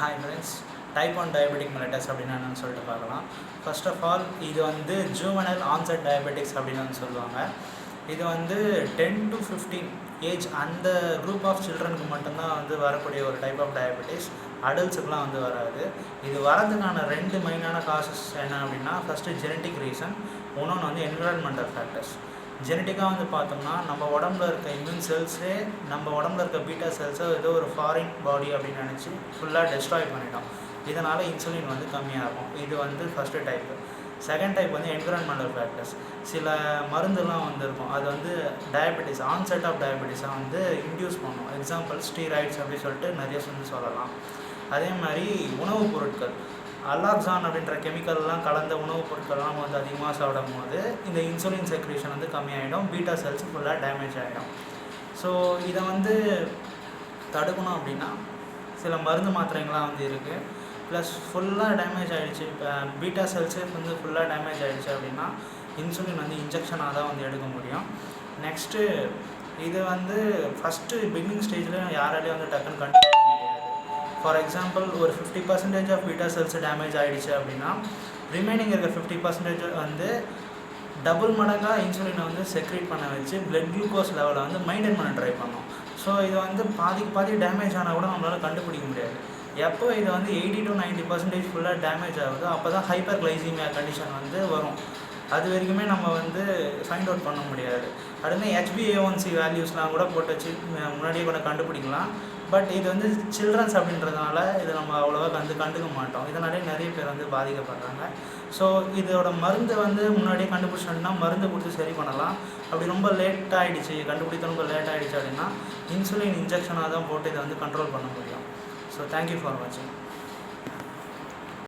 Hi friends, type 1 diabetic mellitus அப்படின்னா என்னன்னு சொல்லிட்டு பார்க்கலாம். ஃபர்ஸ்ட் ஆஃப் ஆல் இது வந்து ஜூவனல் ஆன்செட் டயபெட்டிக்ஸ் அப்படின்னு சொல்லுவாங்க. இது வந்து 10 to 15 ஏஜ் அந்த குரூப் ஆஃப் சில்ட்ரனுக்கு மட்டும்தான் வந்து வரக்கூடிய ஒரு டைப் ஆஃப் டயபெட்டிஸ். அடல்ட்ஸுக்குலாம் வந்து வராது. இது வரதுக்கான ரெண்டு மெயினான காசஸ் என்ன அப்படின்னா, ஃபஸ்ட்டு ஜெனட்டிக் ரீசன், இன்னொன்று வந்து என்விரான்மெண்டல் ஃபேக்டர்ஸ். ஜெனட்டிக்காக வந்து பார்த்தோம்னா நம்ம உடம்புல இருக்க இம்யூன் செல்ஸே நம்ம உடம்புல இருக்க பீட்டா செல்ஸை ஏதோ ஒரு ஃபாரின் பாடி அப்படின்னு நினச்சி ஃபுல்லாக டெஸ்ட்ராய் பண்ணிட்டோம். இதனால் இன்சுலின் வந்து கம்மியாகும். இது வந்து ஃபஸ்ட்டு டைப்பு. செகண்ட் டைப் வந்து என்விரான்மெண்டல் ஃபேக்டர்ஸ். சில மருந்துலாம் வந்து இருக்கும், அது வந்து டயபெட்டிஸ் ஆன்செட் ஆஃப் டயபெட்டிஸை வந்து இன்டியூஸ் பண்ணும். எக்ஸாம்பிள் ஸ்டீராய்ட்ஸ் அப்படின்னு சொல்லிட்டு நிறைய சொல்லலாம். அதே மாதிரி உணவுப் பொருட்கள், அலாக்சான் அப்படின்ற கெமிக்கல்லாம் கலந்த உணவுப் பொருட்கள்லாம் நம்ம வந்து அதிகமாக சாப்பிடும் போது இந்த இன்சுலின் செக்ரேஷன் வந்து கம்மியாகிடும், பீட்டா செல்ஸ் ஃபுல்லாக டேமேஜ் ஆகிடும். ஸோ இதை வந்து தடுக்கணும் அப்படின்னா சில மருந்து மாத்திரைங்கள்லாம் வந்து இருக்குது. ப்ளஸ் ஃபுல்லாக டேமேஜ் ஆகிடுச்சு, பீட்டா செல்ஸே வந்து ஃபுல்லாக டேமேஜ் ஆகிடுச்சு அப்படின்னா இன்சுலின் வந்து இன்ஜெக்ஷனாக தான் வந்து எடுக்க முடியும். நெக்ஸ்ட்டு இது வந்து ஃபஸ்ட்டு பிகினிங் ஸ்டேஜில் யாராலையும் வந்து டக்குன்னு கண்டுபிடிக்க முடியாது. ஃபார் எக்ஸாம்பிள் ஒரு 50% ஆஃப் பீட்டா செல்ஸ் டேமேஜ் ஆகிடுச்சு அப்படின்னா ரிமைனிங் இருக்க 50% வந்து டபுள் மடங்காக இன்சுலினை வந்து செக்ரேட் பண்ண வச்சு பிளட் குளுக்கோஸ் லெவலை வந்து மெயின்டைன் பண்ண ட்ரை பண்ணோம். ஸோ இது வந்து பாதி டேமேஜ் ஆனால் கூட நம்மளால் கண்டுபிடிக்க முடியாது. எப்போ இது வந்து 80 to 90% ஃபுல்லாக டேமேஜ் ஆகுதோ அப்போ தான் ஹைப்பர் கிளைசீமியா கண்டிஷன் வந்து வரும். அது வரைக்குமே நம்ம வந்து ஃபைண்ட் அவுட் பண்ண முடியாது. அடுத்து HbA1c வேல்யூஸ்லாம் கூட போட்டு வச்சு முன்னாடியே கூட கண்டுபிடிக்கலாம். பட் இது வந்து சில்ட்ரன்ஸ் அப்படின்றதுனால இது நம்ம அவ்வளோவா கண்டுக்க மாட்டோம். இதனாலே நிறைய பேர் வந்து பாதிக்கப்படுறாங்க. ஸோ இதோட மருந்து வந்து முன்னாடியே கண்டுபிடிச்சோன்னா மருந்து கொடுத்து சரி பண்ணலாம். அப்படி ரொம்ப லேட் ஆகிடுச்சு, கண்டுபிடித்த ரொம்ப லேட் ஆகிடுச்சு அப்படின்னா இன்சுலின் இன்ஜெக்ஷனாக தான் போட்டு இதை வந்து கண்ட்ரோல் பண்ண முடியும். ஸோ தேங்க்யூ ஃபார் வாட்சிங்.